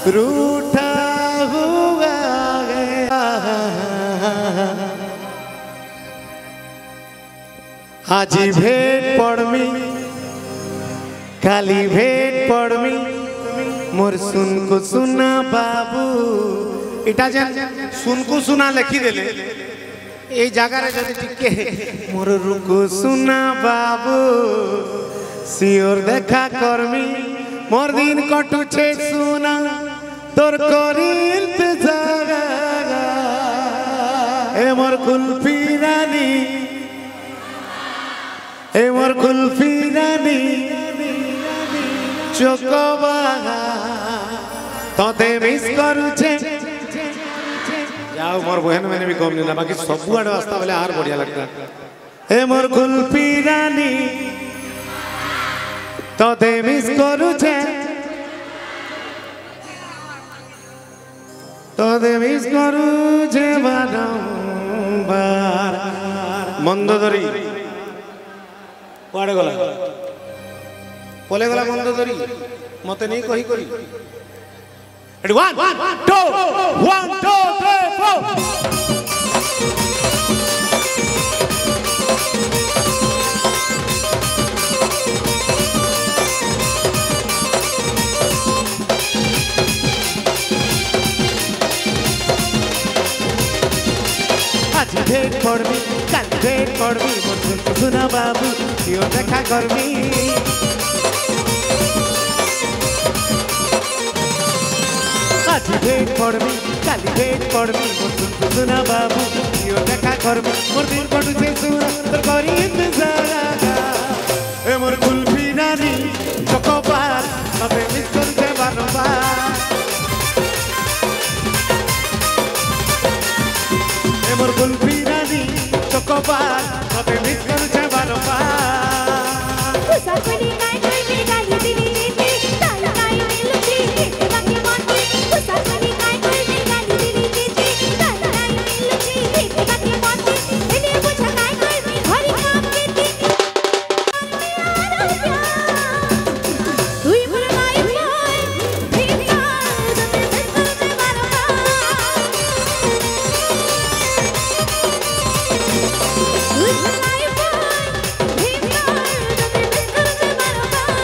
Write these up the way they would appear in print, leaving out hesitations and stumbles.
रूठा हुआ गया। आज भेट पड़मी काली भेट पड़मी मोर सुन को सुना बाबू इटा सुन को सुना लिखी देले ए जगह रे जदी टिके मोर रुको सुना बाबू सियोर देखा करमी मोर दिन कटुछे सुना तोर करी इंतजार ए मोर कुल्फी रानी ए मोर कुल्फी रानी चोकोबागा तोते मिस करूछे जाओ मोर बहन मैंने भी कम नहीं बाकी सब आड़ वास्ता बोले आर बढ़िया लगता ए मोर कुल्फी रानी तोते मिस करूछे तोते मिस करूछे बारंबार मंदोदरी कुआड़े गला बोले गला मंदोदरी मते नहीं कही करी Ready, 1, 2, 1, 2, 3, 4. आज भेट पड़मी कल भेट पड़मी मोर सुना बाबू यो देखा करमी आज भेट पड़मी काली भेट पड़मी मोर सुना बाबू यो देखा करमी मोर दिन कटुछे सुना तोर करी इंतजार ए मोर कुल्फी नानी चोकोबार तोते मिस करूछे बारंबार ए मोर कुल्फी नानी चोकोबार तोते मिस करूछे बारंबार उसा कोनी काय कोई में गाली दिली नीति ताई ताई मिलुची नीति बाकी मानती उसा कोनी काय कोई में गाली दिली नीति ताई ताई मिलुची नीति बाकी मानती इन्हें बुझा काय कोई में हरी काम कीती तुई मोर माई बोय भीतर तोते मिस करूछे बारंबार तुई मोर माई बोय भीतर तोते मिस करूछे बारंबार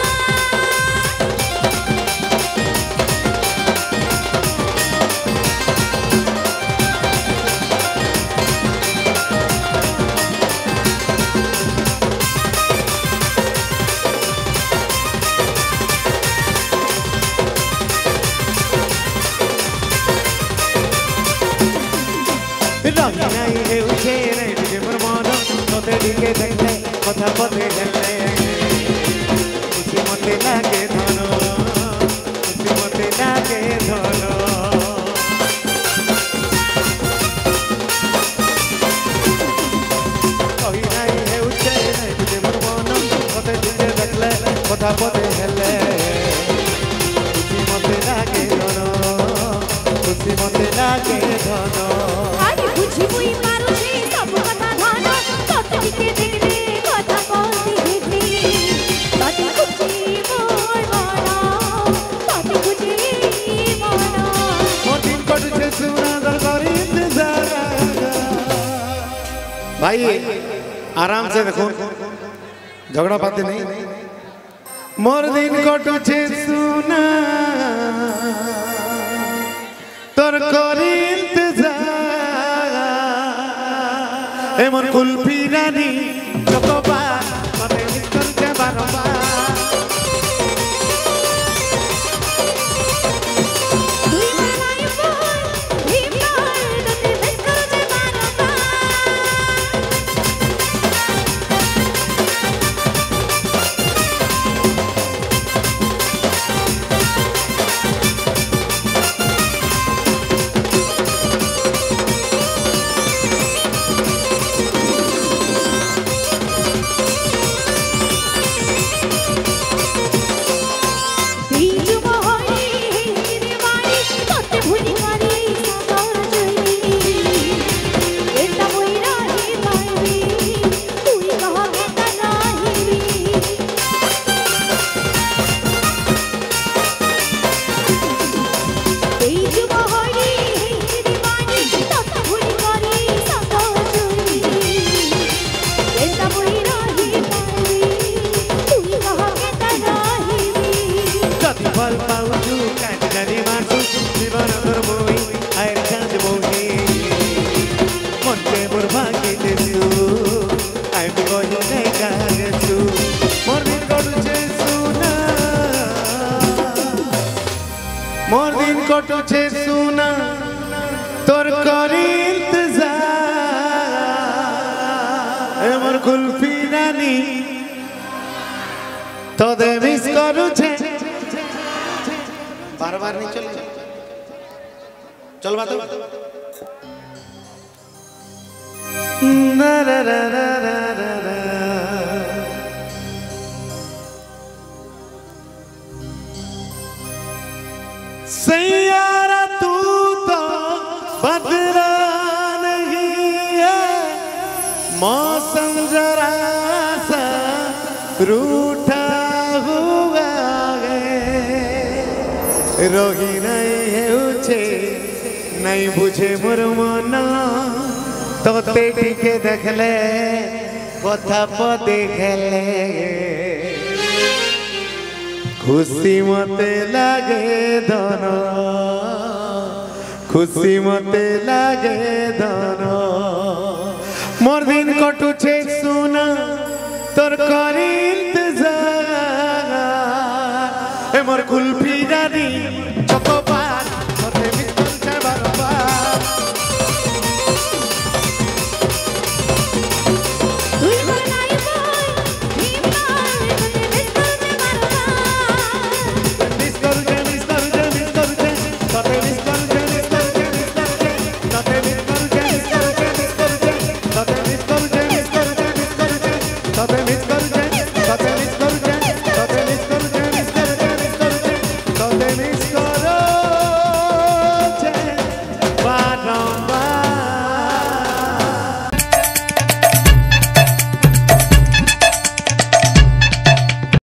रही नहीं है उसे नहीं तुझे पर मानो तोते दिखे देखले कथा पते हेले खुशी मते लागे धनो खुशी मते लागे धनो रही नहीं है उसे नहीं तुझे पर मानो तोते दिखे देखले कथा पते हेले खुशी मते लागे धनो खुशी मते लागे धनो आगे बुझी मुई मारुछी सब कथा धन तोते दिखे देखले कथा कहती हेती तोते बुझी मोर मन तोते बुझी मन मोर दिन कटुछे सुना तोर करी इंतजार भाई आराम से देखो झगड़ा पाते नहीं मोर दिन कटुछे सुना तोर करी इंतजार ए मोर कुल्फी रानी चोकोबार तोते मिस करूछे बारंबार तुई मोर माई बोय भीतर तोते मिस करूछे बारंबार दिन कटुछे सुना तोर करी इंतजार मोर कुल्फी रानी तो दे मिस करुछे बार बार नहीं चल चल बात ना रा रा रा रा रा सैयारा तू तो बदला नहीं है मौसम जरा सा रूठा हुआ है रोही नहीं है उछे नहीं बुझे मोर मन तो ते टिके देखले कथा प देखले खुशी मते लागे धन खुशी मते लागे धन मोर दिन कटुछे सुना तोर करी इंतजार मोर कुल्फी